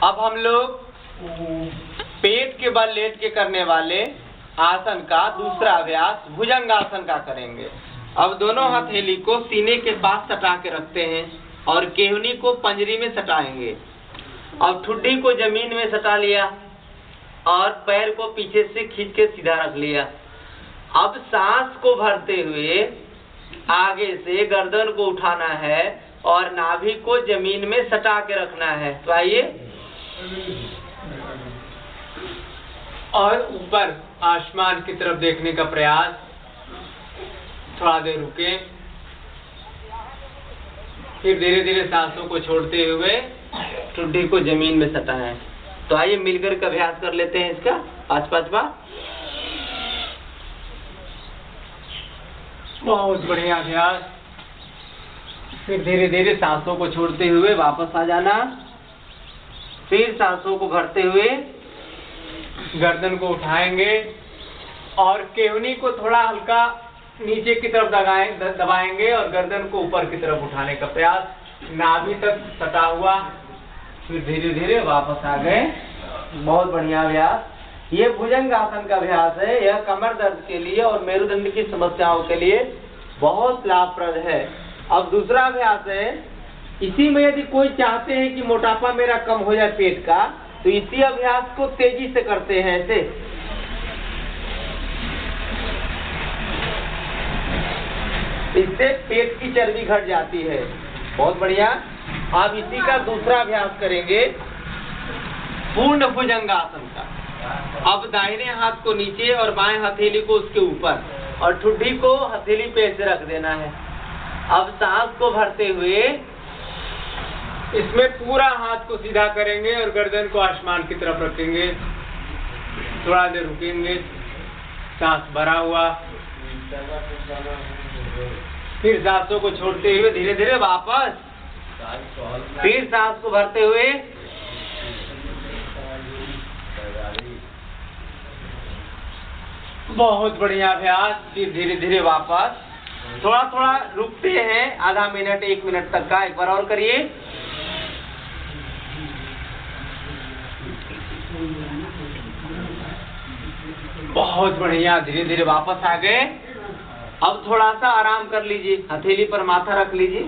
अब हम लोग पेट के बल लेट के करने वाले आसन का दूसरा अभ्यास भुजंगासन का करेंगे। अब दोनों हथेली को सीने के पास सटा के रखते हैं और केहनी को पंजरी में सटाएंगे। अब ठुड्डी को जमीन में सटा लिया और पैर को पीछे से खींच के सीधा रख लिया। अब सांस को भरते हुए आगे से गर्दन को उठाना है और नाभि को जमीन में सटा के रखना है। तो आइए, और ऊपर आसमान की तरफ देखने का प्रयास। थोड़ा देर रुके, फिर धीरे धीरे सांसों को छोड़ते हुए ठुड्डी को जमीन में सटाएं। तो आइए मिलकर का अभ्यास कर लेते हैं इसका 5-5 बार। बहुत बढ़िया अभ्यास। फिर धीरे धीरे सांसों को छोड़ते हुए वापस आ जाना। फिर सांसों को भरते हुए गर्दन को उठाएंगे और केहनी को थोड़ा हल्का नीचे की तरफ दबाएंगे और गर्दन को ऊपर की तरफ उठाने का प्रयास, नाभि तक सटा हुआ। फिर धीरे धीरे वापस आ गए। बहुत बढ़िया अभ्यास। ये भुजंगासन का अभ्यास है। यह कमर दर्द के लिए और मेरुदंड की समस्याओं के लिए बहुत लाभप्रद है। अब दूसरा अभ्यास है, इसी में यदि कोई चाहते हैं कि मोटापा मेरा कम हो जाए पेट का, तो इसी अभ्यास को तेजी से करते हैं। ऐसे इससे पेट की चर्बी घट जाती है। बहुत बढ़िया। अब इसी का दूसरा अभ्यास करेंगे पूर्ण भुजंगासन का। अब दाहिने हाथ को नीचे और बाएं हथेली को उसके ऊपर और ठुड्डी को हथेली पे ऐसे रख देना है। अब सांस को भरते हुए इसमें पूरा हाथ को सीधा करेंगे और गर्दन को आसमान की तरफ रखेंगे। थोड़ा देर रुकेंगे, सांस भरा हुआ। फिर सांसों को छोड़ते हुए धीरे धीरे वापस, फिर सांस को भरते हुए, बहुत बढ़िया अभ्यास। फिर धीरे धीरे वापस, थोड़ा थोड़ा रुकते हैं, आधा मिनट 1 मिनट तक का। एक बार और करिए। बहुत बढ़िया। धीरे धीरे वापस आ गए। अब थोड़ा सा आराम कर लीजिए, हथेली पर माथा रख लीजिए।